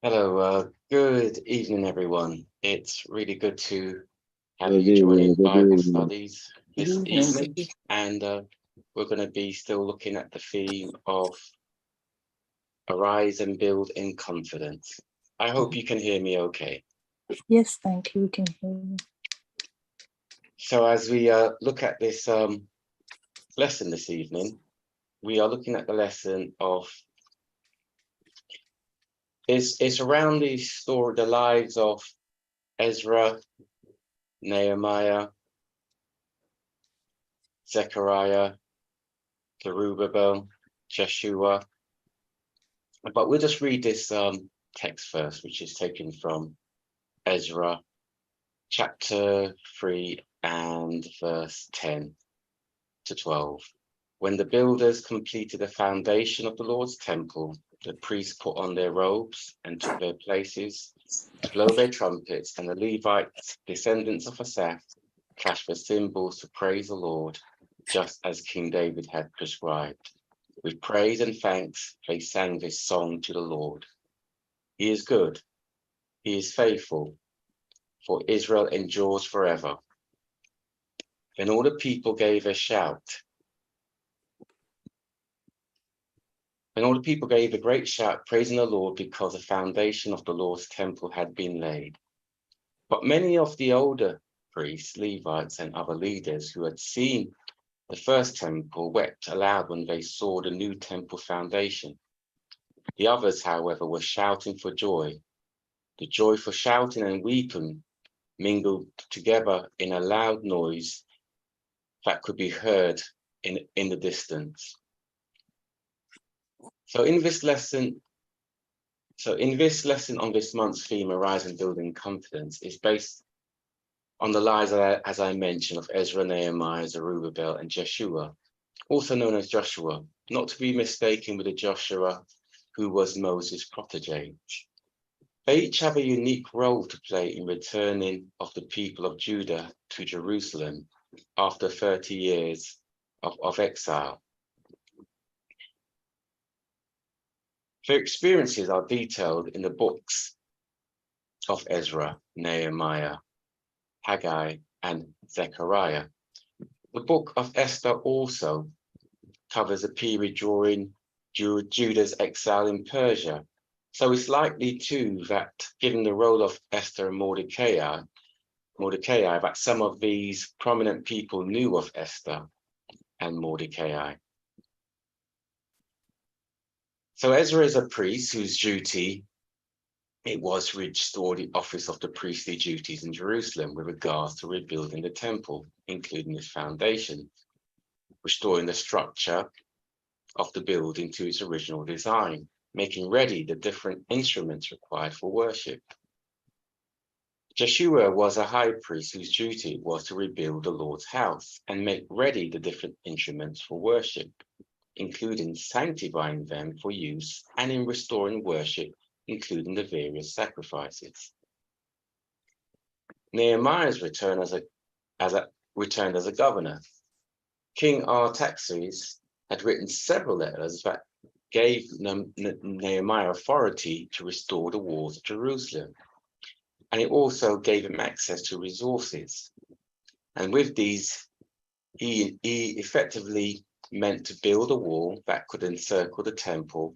Hello, good evening, everyone. It's really good to have Good you evening, joining good Bible evening. studies Good this evening. evening, and we're going to be still looking at the theme of arise and build in confidence. I hope you can hear me okay. Yes, thank you. We can hear you. So as we look at this lesson this evening, we are looking at the lesson of it's around the story, the lives of Ezra, Nehemiah, Zechariah, Zerubbabel, Jeshua. But we'll just read this text first, which is taken from Ezra chapter 3 and verse 10 to 12. When the builders completed the foundation of the Lord's temple, the priests put on their robes and took their places to blow their trumpets, and the Levites, descendants of Asaph, clashed their cymbals to praise the Lord, just as King David had prescribed. With praise and thanks, they sang this song to the Lord. He is good, he is faithful, for Israel endures forever. Then all the people gave a shout. Then all the people gave a great shout, praising the Lord, because the foundation of the Lord's temple had been laid. But many of the older priests, Levites, and other leaders who had seen the first temple wept aloud when they saw the new temple foundation. The others, however, were shouting for joy. The joyful shouting and weeping mingled together in a loud noise that could be heard in the distance. So in this lesson on this month's theme, Arise and Building Confidence, is based on the lives, as I mentioned, of Ezra, Nehemiah, Zerubbabel, and Jeshua, also known as Joshua, not to be mistaken with the Joshua who was Moses' protege. They each have a unique role to play in returning of the people of Judah to Jerusalem after 30 years of exile. Their experiences are detailed in the books of Ezra, Nehemiah, Haggai, and Zechariah. The book of Esther also covers a period during Judah's exile in Persia. So it's likely too that, given the role of Esther and Mordecai, that some of these prominent people knew of Esther and Mordecai. So Ezra is a priest whose duty it was to restore the office of the priestly duties in Jerusalem with regards to rebuilding the temple, including its foundation, restoring the structure of the building to its original design, making ready the different instruments required for worship. Jeshua was a high priest whose duty was to rebuild the Lord's house and make ready the different instruments for worship, including sanctifying them for use and in restoring worship, including the various sacrifices. Nehemiah's returned as a governor. King Artaxerxes had written several letters that gave Nehemiah authority to restore the walls of Jerusalem. And it also gave him access to resources. And with these, he effectively meant to build a wall that could encircle the temple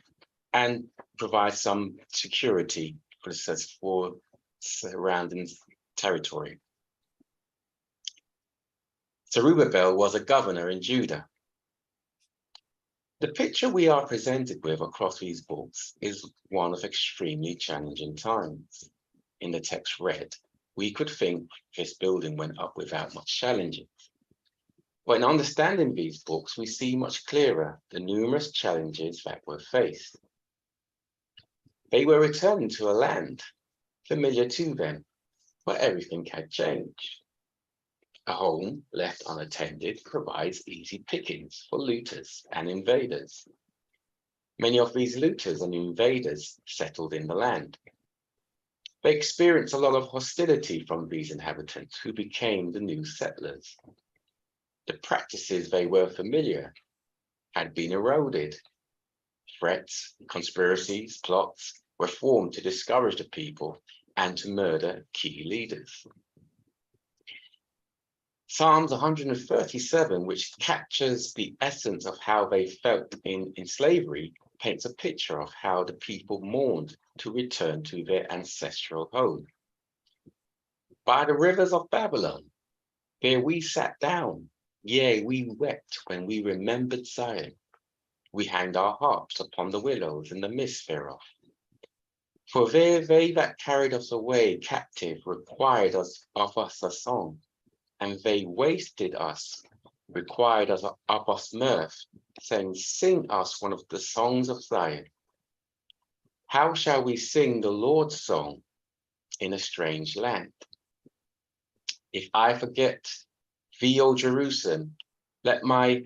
and provide some security for surrounding territory. Zerubbabel was a governor in Judah. The picture we are presented with across these books is one of extremely challenging times. In the text read, we could think this building went up without much challenges. But in understanding these books, we see much clearer the numerous challenges that were faced. They were returning to a land familiar to them, where everything had changed. A home left unattended provides easy pickings for looters and invaders. Many of these looters and invaders settled in the land. They experienced a lot of hostility from these inhabitants who became the new settlers. The practices they were familiar had been eroded. Threats, conspiracies, plots were formed to discourage the people and to murder key leaders. Psalms 137, which captures the essence of how they felt in slavery, paints a picture of how the people mourned to return to their ancestral home. By the rivers of Babylon, there we sat down, yea, we wept when we remembered Zion. We hanged our harps upon the willows in the midst thereof. For there they that carried us away captive required of us a song, and they wasted us, required of us mirth, saying, sing us one of the songs of Zion. How shall we sing the Lord's song in a strange land? If I forget thee, O Jerusalem, let my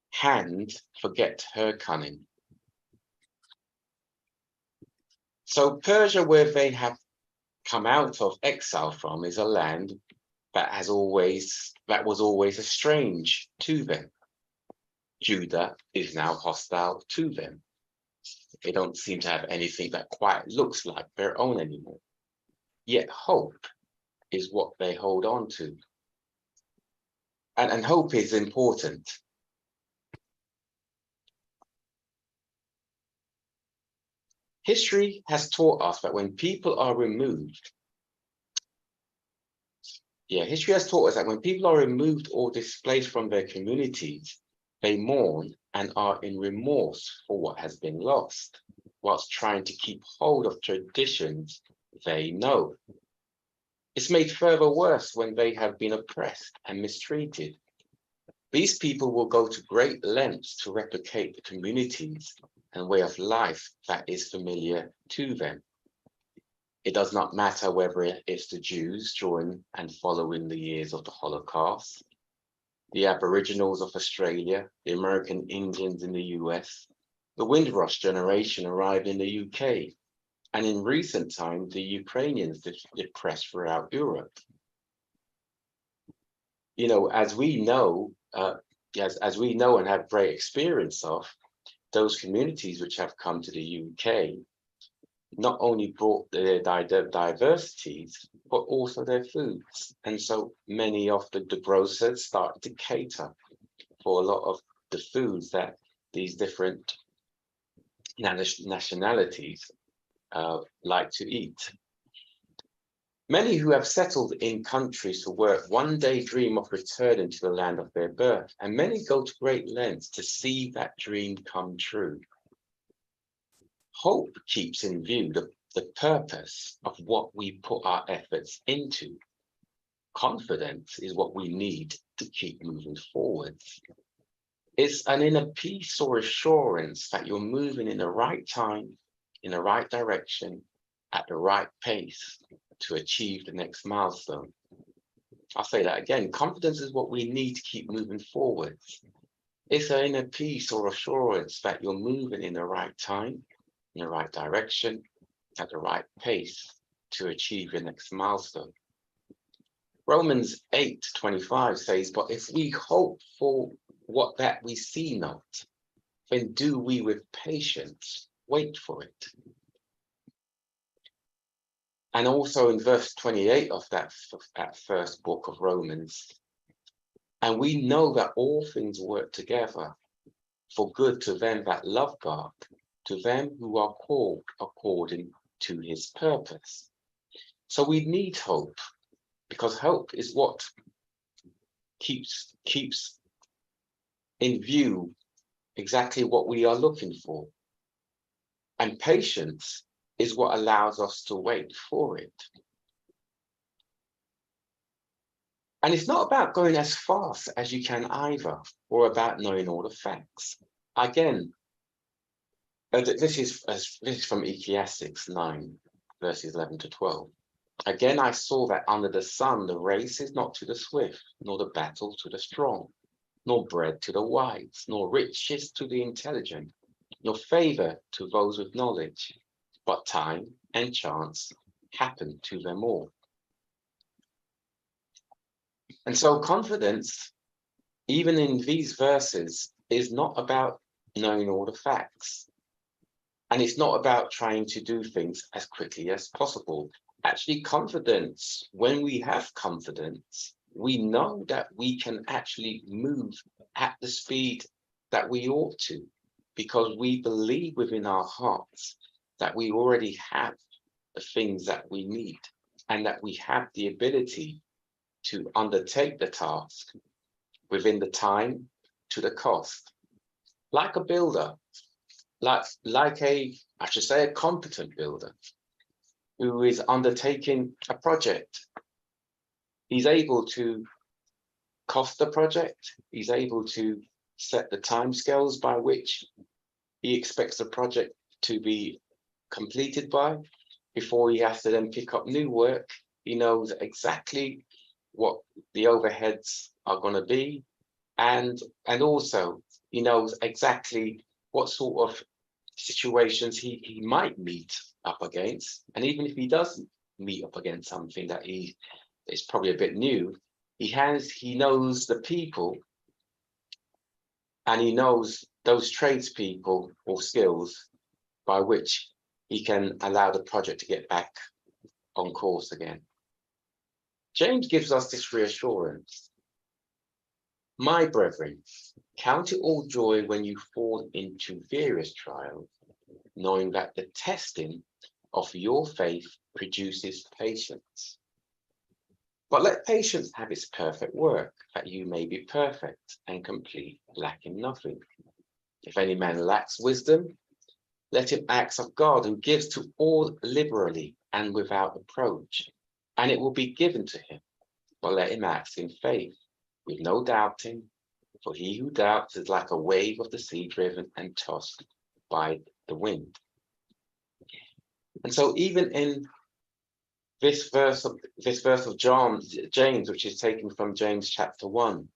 hand forget her cunning. So Persia, where they have come out of exile from, is a land that was always estranged to them. Judah is now hostile to them. They don't seem to have anything that quite looks like their own anymore. Yet hope is what they hold on to. And hope is important. History has taught us that when people are removed, or displaced from their communities, they mourn and are in remorse for what has been lost, whilst trying to keep hold of traditions they know. It's made further worse when they have been oppressed and mistreated. These people will go to great lengths to replicate the communities and way of life that is familiar to them. It does not matter whether it's the Jews during and following the years of the Holocaust, the Aboriginals of Australia, the American Indians in the US, the Windrush generation arrived in the UK, and in recent times, the Ukrainians oppressed throughout Europe. You know, as we know and have great experience of, those communities which have come to the UK not only brought their diversities, but also their foods. And so many of the grocers started to cater for a lot of the foods that these different nationalities like to eat. Many who have settled in countries to work one day dream of returning to the land of their birth, and many go to great lengths to see that dream come true. Hope keeps in view the purpose of what we put our efforts into. Confidence is what we need to keep moving forward. It's an inner peace or assurance that you're moving in the right time, in the right direction, at the right pace to achieve the next milestone. I'll say that again. Confidence is what we need to keep moving forward. It's an inner peace or assurance that you're moving in the right time, in the right direction, at the right pace to achieve your next milestone. Romans 8:25 says, but if we hope for what that we see not, then do we with patience wait for it. And also in verse 28 of that first book of Romans, and we know that all things work together for good to them that love God, to them who are called according to his purpose. So we need hope, because hope is what keeps in view exactly what we are looking for. And patience is what allows us to wait for it. And it's not about going as fast as you can either, or about knowing all the facts. Again, this is from Ecclesiastes 9, verses 11 to 12. Again, I saw that under the sun, the race is not to the swift, nor the battle to the strong, nor bread to the wise, nor riches to the intelligent, nor favor to those with knowledge, but time and chance happen to them all. And so confidence, even in these verses, is not about knowing all the facts. And it's not about trying to do things as quickly as possible. Actually, confidence, when we have confidence, we know that we can actually move at the speed that we ought to, because we believe within our hearts that we already have the things that we need and that we have the ability to undertake the task within the time to the cost. Like a builder, I should say, a competent builder who is undertaking a project. He's able to cost the project. He's able to set the timescales by which he expects the project to be completed by before he has to then pick up new work. He knows exactly what the overheads are going to be, and also he knows exactly what sort of situations he might meet up against. And even if he doesn't meet up against something that is probably a bit new, he knows the people, and he knows those tradespeople or skills by which he can allow the project to get back on course again. James gives us this reassurance. My brethren, count it all joy when you fall into various trials, knowing that the testing of your faith produces patience. But let patience have its perfect work, that you may be perfect and complete, lacking nothing. If any man lacks wisdom, let him ask of God, who gives to all liberally and without reproach, and it will be given to him. But let him ask in faith, with no doubting, for he who doubts is like a wave of the sea driven and tossed by the wind. And so even in this verse of James, which is taken from James chapter 1,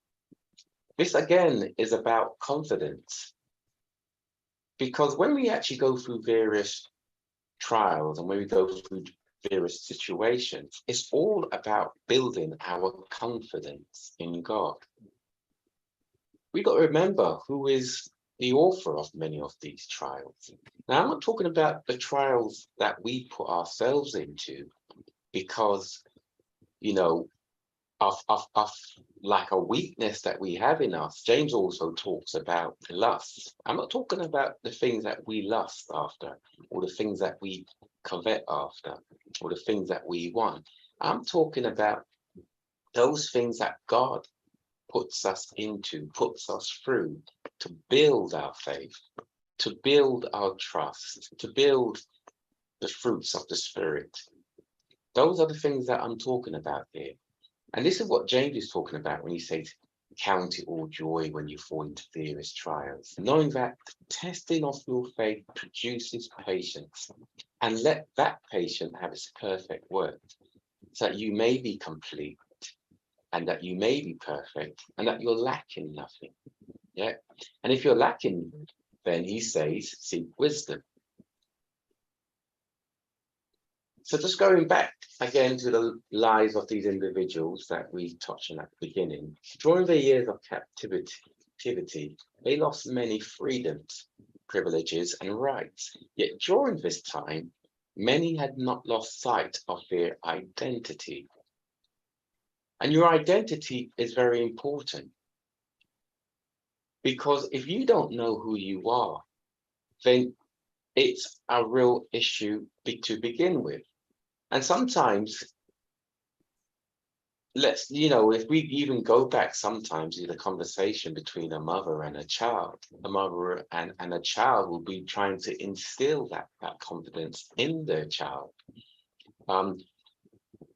this again is about confidence. Because when we actually go through various trials and when we go through various situations, it's all about building our confidence in God. We got to remember who is the author of many of these trials. Now, I'm not talking about the trials that we put ourselves into because, of like a weakness that we have in us. James also talks about lust. I'm not talking about the things that we lust after, or the things that we covet after, or the things that we want. I'm talking about those things that God puts us into, puts us through to build our faith, to build our trust, to build the fruits of the Spirit. Those are the things that I'm talking about here. And this is what James is talking about when he says, count it all joy when you fall into various trials, knowing that the testing of your faith produces patience, and let that patience have its perfect work, so that you may be complete, and that you may be perfect, and that you're lacking nothing. Yeah. And if you're lacking, then he says, seek wisdom. So just going back again to the lives of these individuals that we touched on at the beginning, during their years of captivity, they lost many freedoms, privileges, and rights. Yet during this time, many had not lost sight of their identity. And your identity is very important, because if you don't know who you are, then it's a real issue to begin with. And sometimes, if we even go back sometimes to the conversation between a mother and a child, a mother and a child will be trying to instill that confidence in their child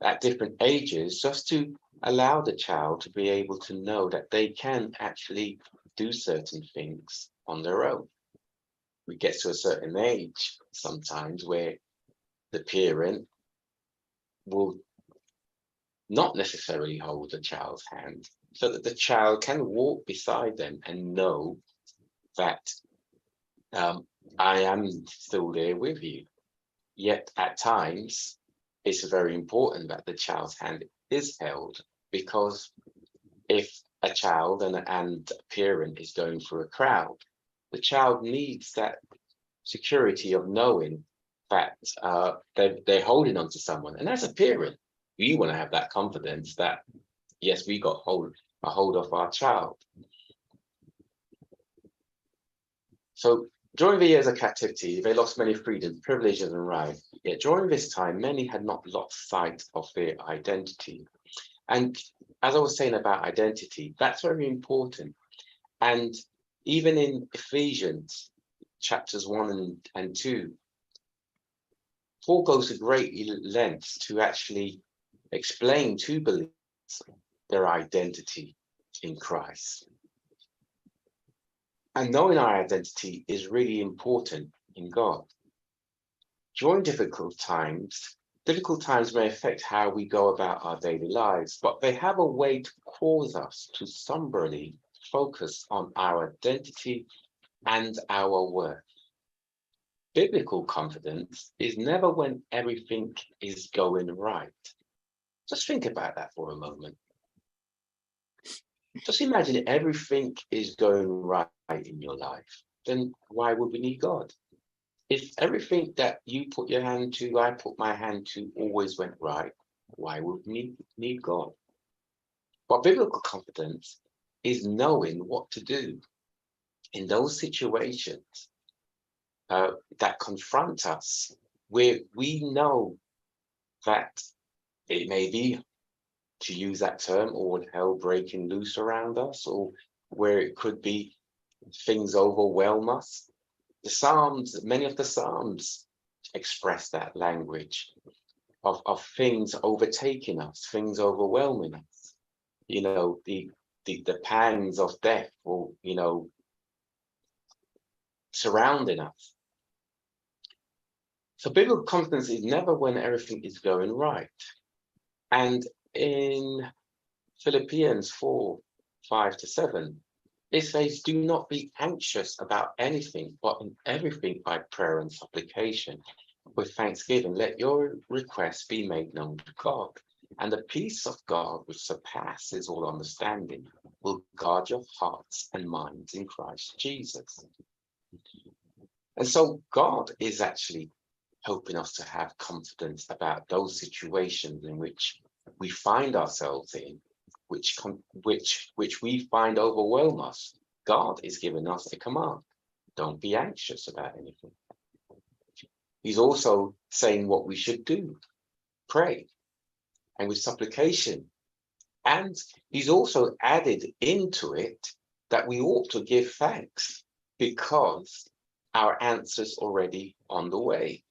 at different ages, just to allow the child to be able to know that they can actually do certain things on their own. We get to a certain age sometimes where the parent will not necessarily hold the child's hand, so that the child can walk beside them and know that I am still there with you. Yet at times, it's very important that the child's hand is held, because if a child and a parent is going through a crowd, the child needs that security of knowing that they're holding on to someone. And as a parent, we want to have that confidence that, yes, we got a hold of our child. So during the years of captivity, they lost many freedoms, privileges, and rights. Yet during this time, many had not lost sight of their identity. And as I was saying about identity, that's very important. And even in Ephesians chapters 1 and 2, Paul goes to great lengths to actually explain to believers their identity in Christ. And knowing our identity is really important in God. During difficult times may affect how we go about our daily lives, but they have a way to cause us to somberly focus on our identity and our worth. Biblical confidence is never when everything is going right. Just think about that for a moment. Just imagine everything is going right in your life. Then why would we need God? If everything that you put your hand to, I put my hand to, always went right, why would we need God? But biblical confidence is knowing what to do in those situations that confront us, where we know that it may be, to use that term, all hell breaking loose around us, or where it could be things overwhelm us. The Psalms, many of the Psalms express that language of things overtaking us, things overwhelming us. You know, the pangs of death, or, you know, surrounding us. So biblical confidence is never when everything is going right. And in Philippians 4:5-7, it says, do not be anxious about anything, but in everything by prayer and supplication, with thanksgiving, let your requests be made known to God. And the peace of God, which surpasses all understanding, will guard your hearts and minds in Christ Jesus. And so God is actually helping us to have confidence about those situations in which we find ourselves in, which we find overwhelm us. God is giving us a command. Don't be anxious about anything. He's also saying what we should do. Pray, and with supplication. And he's also added into it that we ought to give thanks, because our answer's already on the way.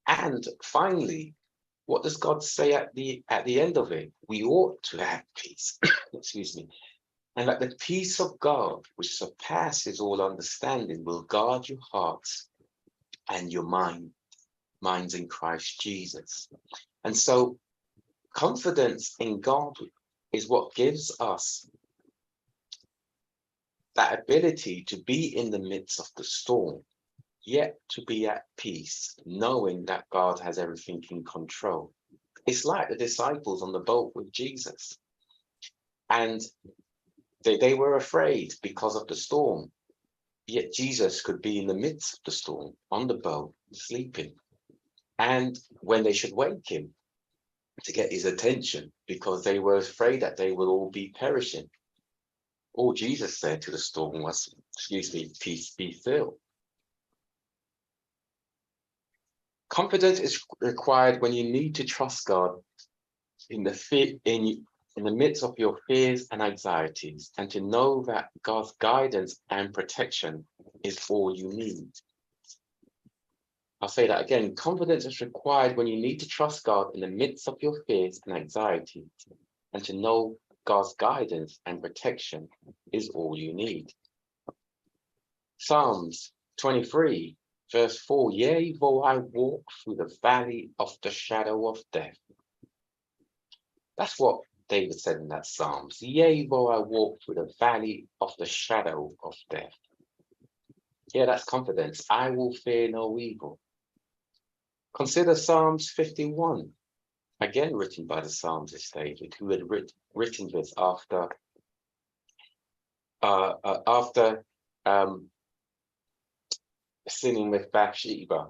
And finally, what does God say at the end of it? We ought to have peace. Excuse me. And that the peace of God, which surpasses all understanding, will guard your hearts and your minds in Christ Jesus. And so confidence in God is what gives us that ability to be in the midst of the storm, yet to be at peace, knowing that God has everything in control. It's like the disciples on the boat with Jesus. And they were afraid because of the storm, yet Jesus could be in the midst of the storm, on the boat, sleeping. And when they should wake him to get his attention, because they were afraid that they would all be perishing, all Jesus said to the storm was, excuse me, peace be still. Confidence is required when you need to trust God in the midst of your fears and anxieties, and to know that God's guidance and protection is all you need. I'll say that again. Confidence is required when you need to trust God in the midst of your fears and anxieties, and to know God's guidance and protection is all you need. Psalms 23, verse 4, yea, though I walk through the valley of the shadow of death. That's what David said in that Psalms. Yea, though I walk through the valley of the shadow of death. Yeah, that's confidence. I will fear no evil. Consider Psalms 51, again written by the psalmist David, who had written this after sinning with Bathsheba.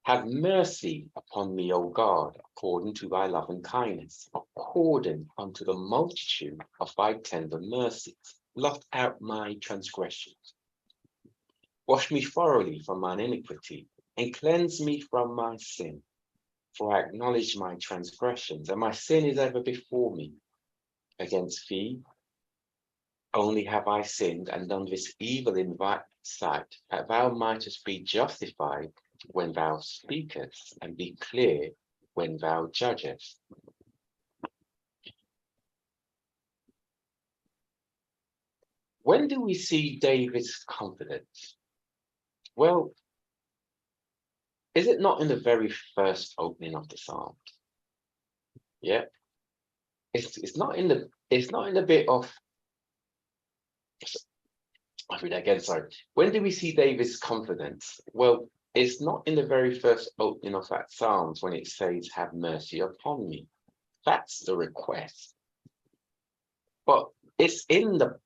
Have mercy upon me, O God, according to thy loving kindness, according unto the multitude of thy tender mercies. Blot out my transgressions. Wash me thoroughly from mine iniquity, and cleanse me from my sin. For I acknowledge my transgressions, and my sin is ever before me. Against thee only have I sinned and done this evil in thy sight, that thou mightest be justified when thou speakest, and be clear when thou judgest. When do we see David's confidence? Well, is it not in the very first opening of the Psalms? Yeah. It's not in the bit of, I'll read that again, sorry. When do we see David's confidence? Well, it's not in the very first opening of that Psalms when it says, have mercy upon me. That's the request. But it's in the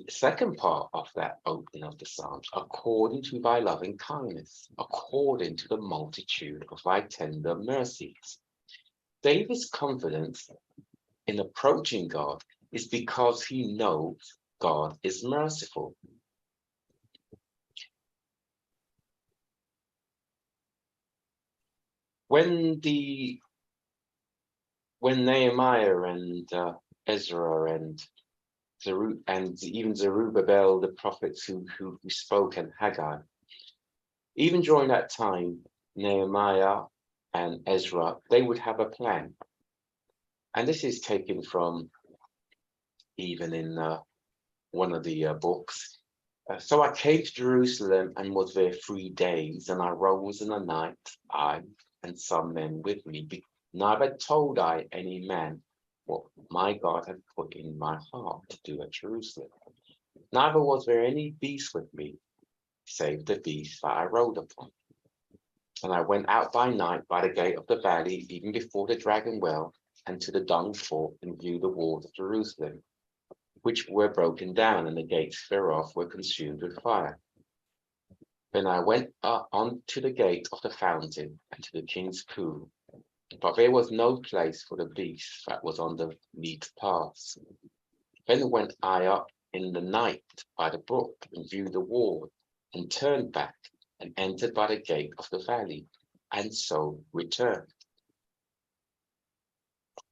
second part of that opening of the Psalms, according to thy loving kindness, according to the multitude of thy tender mercies. David's confidence in approaching God is because he knows God is merciful. When Nehemiah and Ezra and even Zerubbabel, the prophets who spoke, and Haggai, even during that time, Nehemiah and Ezra, they would have a plan. And this is taken from even in one of the books. So I came to Jerusalem and was there 3 days, and I rose in the night, I and some men with me. Neither told I any man what my God had put in my heart to do at Jerusalem. Neither was there any beast with me, save the beast that I rode upon. And I went out by night by the gate of the valley, even before the dragon well, and to the dung fort, and viewed the walls of Jerusalem, which were broken down, and the gates thereof were consumed with fire. Then I went on to the gate of the fountain, and to the king's pool, but there was no place for the beast that was on the neat paths. Then went I up in the night by the brook, and viewed the wall, and turned back, and entered by the gate of the valley, and so returned.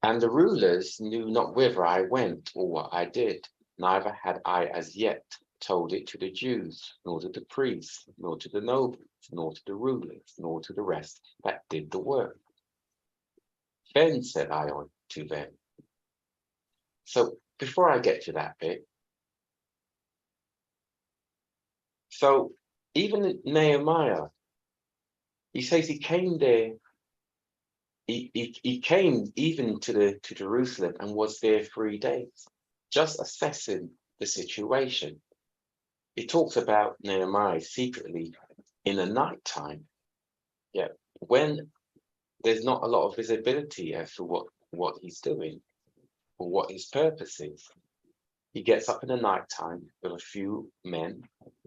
And the rulers knew not whither I went, or what I did, neither had I as yet told it to the Jews, nor to the priests, nor to the nobles, nor to the rulers, nor to the rest that did the work. Then said I unto them. So before I get to that bit, so even Nehemiah, he says he came there, he came even to Jerusalem and was there 3 days, just assessing the situation. It talks about Nehemiah secretly in the night time, yeah, when there's not a lot of visibility as to what he's doing or what his purpose is. He gets up in the night time with a few men,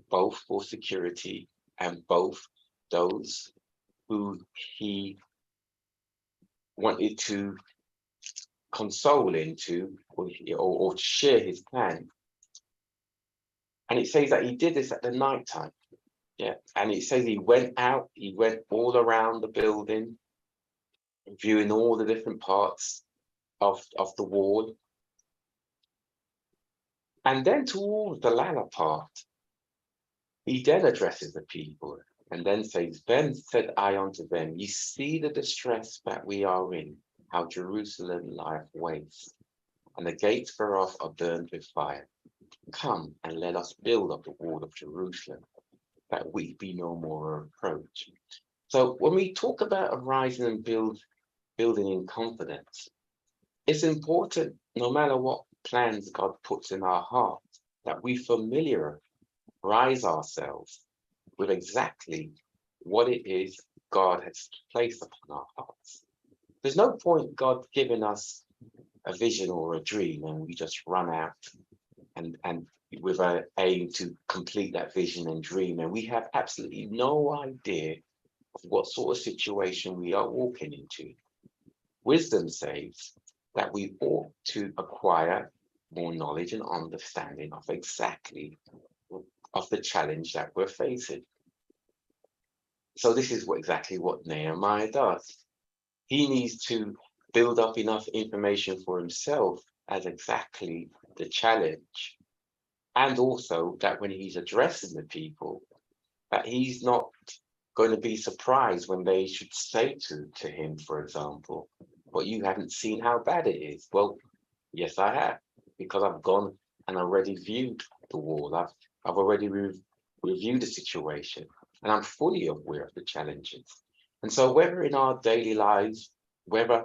both for security and both those who he wanted to console into or to share his plan. And it says that he did this at the night time. Yeah, and it says he went out, he went all around the building, viewing all the different parts of the wall. And then towards the latter part, he then addresses the people and then says, then said I unto them, ye see the distress that we are in, how Jerusalem lieth waste, and the gates thereof are burned with fire. Come and let us build up the wall of Jerusalem, that we be no more a reproach. So when we talk about arising and building in confidence, it's important, no matter what plans God puts in our heart, that we familiarize ourselves with exactly what it is God has placed upon our hearts. There's no point God giving us a vision or a dream and we just run out and with an aim to complete that vision and dream, and we have absolutely no idea of what sort of situation we are walking into. Wisdom says that we ought to acquire more knowledge and understanding of exactly of the challenge that we're facing. So this is exactly what Nehemiah does. He needs to build up enough information for himself as exactly the challenge. And also that when he's addressing the people, that he's not going to be surprised when they should say to him, for example, but you haven't seen how bad it is. Well, yes, I have, because I've gone and already viewed the wall. I've already reviewed the situation, and I'm fully aware of the challenges. And so whether in our daily lives, whether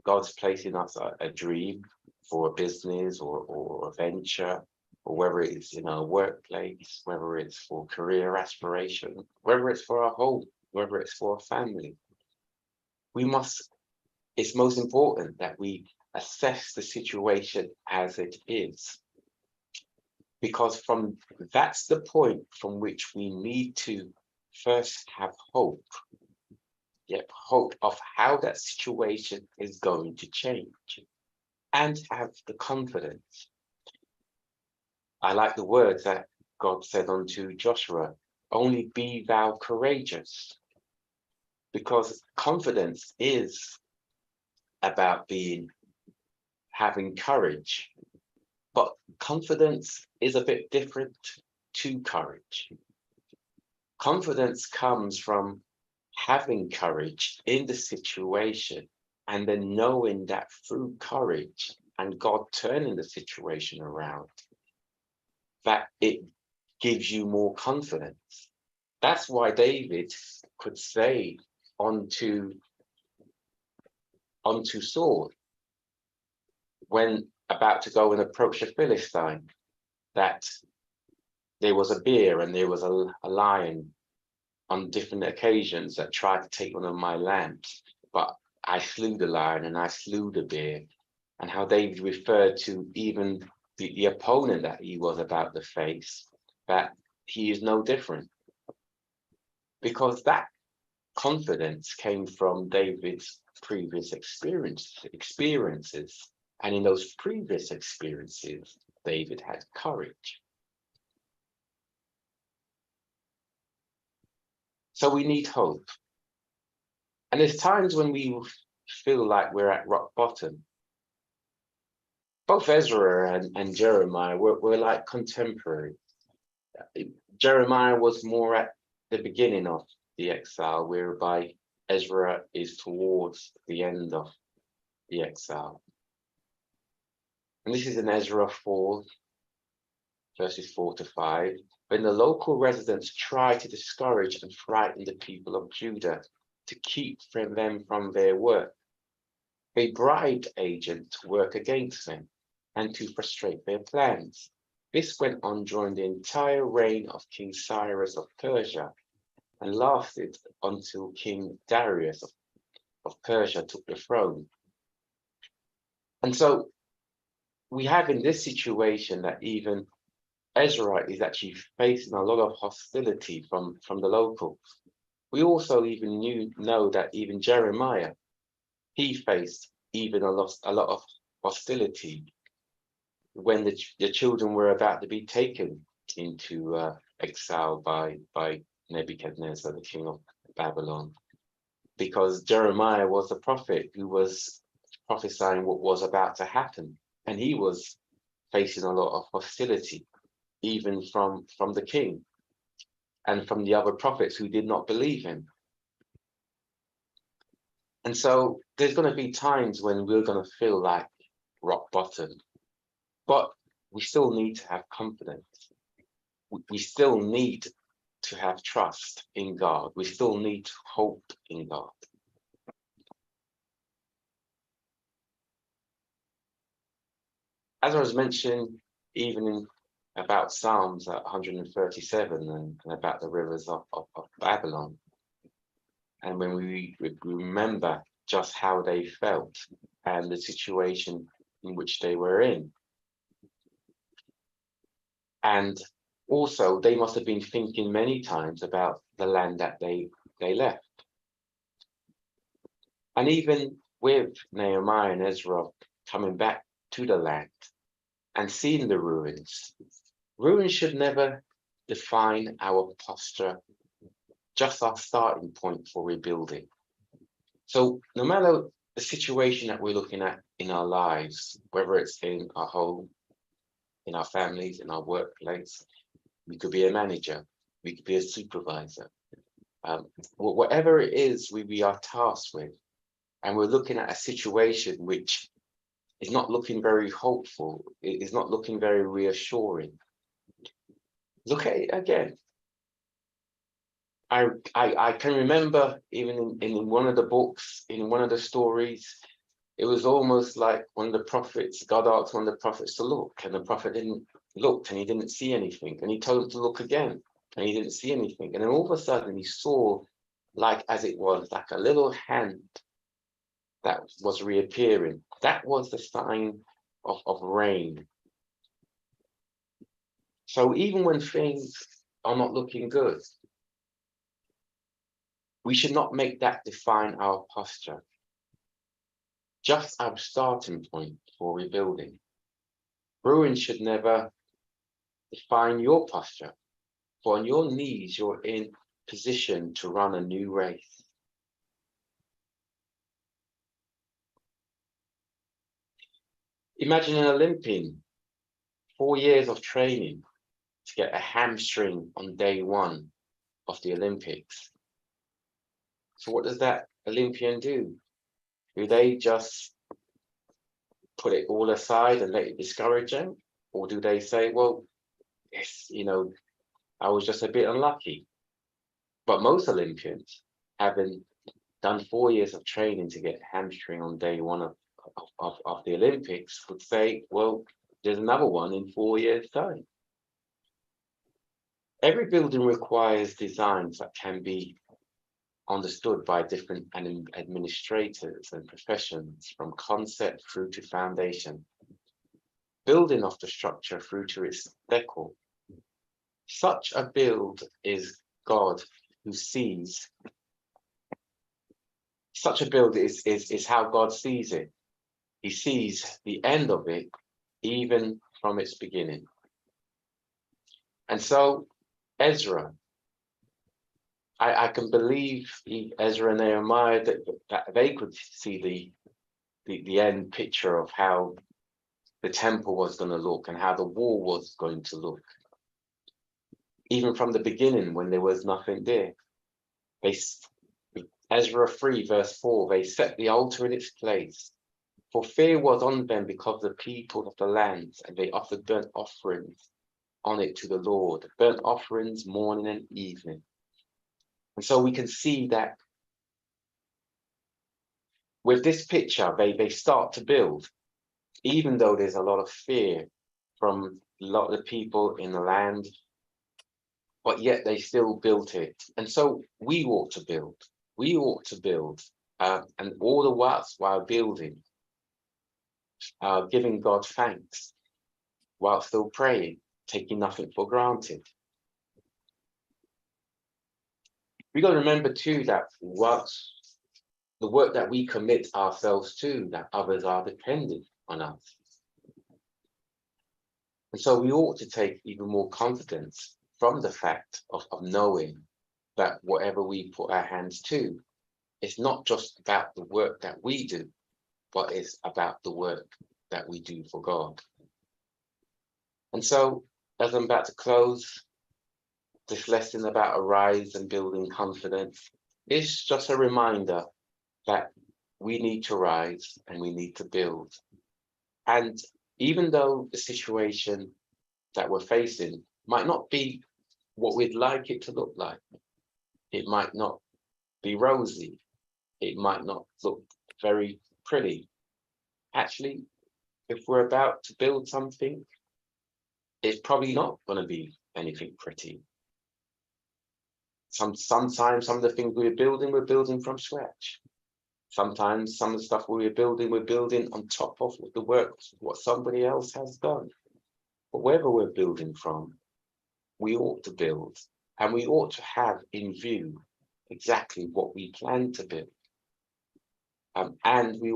God's placing us a dream for a business or a venture, or whether it's in our workplace, whether it's for career aspiration, whether it's for our home, whether it's for a family, it's most important that we assess the situation as it is. Because that's the point from which we need to first have hope. Yep, hope of how that situation is going to change, and have the confidence. I like the words that God said unto Joshua, only be thou courageous, because confidence is about having courage, but confidence is a bit different to courage. Confidence comes from having courage in the situation, and then knowing that through courage and God turning the situation around, that it gives you more confidence. That's why David could say unto Saul, when about to go and approach a Philistine, that there was a bear and there was a lion on different occasions that tried to take one of my lambs, but I slew the lion and I slew the bear. And how David referred to even the opponent that he was about to face, that he is no different. Because that confidence came from David's previous experiences. And in those previous experiences, David had courage. So we need hope. And there's times when we feel like we're at rock bottom. Both Ezra and Jeremiah were like contemporary. Jeremiah was more at the beginning of the exile, whereby Ezra is towards the end of the exile. And this is in Ezra 4, verses 4 to 5. When the local residents tried to discourage and frighten the people of Judah to keep them from their work, they bribed agents to work against them and to frustrate their plans. This went on during the entire reign of King Cyrus of Persia and lasted until King Darius of Persia took the throne. And so we have in this situation that even Ezra is actually facing a lot of hostility from the locals. We also even know that even Jeremiah, he faced even a lot of hostility when the children were about to be taken into exile by Nebuchadnezzar, the king of Babylon, because Jeremiah was the prophet who was prophesying what was about to happen, and he was facing a lot of hostility, even from the king and from the other prophets who did not believe him. And so there's going to be times when we're going to feel like rock bottom, but we still need to have confidence. We still need to have trust in God. We still need to hope in God. As I was mentioning, even about Psalms 137 and about the rivers of Babylon, and when we remember just how they felt and the situation in which they were in, And also, they must have been thinking many times about the land that they left. And even with Nehemiah and Ezra coming back to the land and seeing the ruins, ruins should never define our posture, just our starting point for rebuilding. So no matter the situation that we're looking at in our lives, whether it's in our home, in our families, in our workplace, we could be a manager, we could be a supervisor, whatever it is we are tasked with, and we're looking at a situation which is not looking very hopeful, it is not looking very reassuring. Look at it again. I can remember even in one of the books, in one of the stories, it was almost like one of the prophets, God asked one of the prophets to look, and the prophet didn't look, and he didn't see anything. And he told him to look again, and he didn't see anything. And then all of a sudden he saw, like as it was, like a little hand that was reappearing. That was the sign of rain. So even when things are not looking good, we should not make that define our posture. Just our starting point for rebuilding. Ruin should never define your posture, for on your knees, you're in position to run a new race. Imagine an Olympian, 4 years of training to get a hamstring on day one of the Olympics. So what does that Olympian do? Do they just put it all aside and let it discourage them? Or do they say, well, yes, you know, I was just a bit unlucky? But most Olympians, having done 4 years of training to get hamstring on day one of the Olympics, would say, well, there's another one in 4 years' time. Every building requires designs that can be understood by different administrators and professions, from concept through to foundation, building off the structure through to its decor. Such a build is God who sees. Such a build is how God sees it. He sees the end of it, even from its beginning. And so Ezra, I can believe Ezra and Nehemiah that they could see the end picture of how the temple was going to look and how the wall was going to look. Even from the beginning, when there was nothing there. Ezra 3 verse 4, they set the altar in its place. For fear was on them because the people of the land, and they offered burnt offerings on it to the Lord, burnt offerings morning and evening. And so we can see that with this picture, they start to build, even though there's a lot of fear from a lot of the people in the land, but yet they still built it. And so we ought to build. We ought to build, and all the while building, giving God thanks, while still praying, taking nothing for granted. We got to remember too that the work that we commit ourselves to, that others are dependent on us. And so we ought to take even more confidence from the fact of knowing that whatever we put our hands to, it's not just about the work that we do, but it's about the work that we do for God. And so, as I'm about to close this lesson about arise and building confidence, it's just a reminder that we need to rise and we need to build. And even though the situation that we're facing might not be what we'd like it to look like, it might not be rosy, it might not look very pretty. Actually, if we're about to build something, it's probably not going to be anything pretty. Sometimes some of the things we're building from scratch. Sometimes some of the stuff we're building on top of the work, what somebody else has done. But wherever we're building from, we ought to build, and we ought to have in view exactly what we plan to build. And we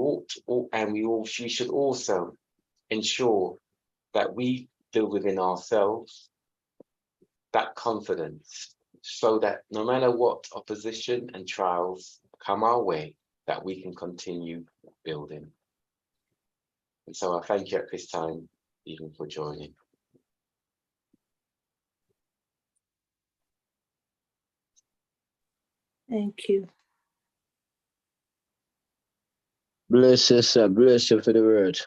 should also ensure that we build within ourselves that confidence, so that no matter what opposition and trials come our way, that we can continue building. And so I thank you at this time, even for joining. Thank you. Bless you, sir. Bless you for the word.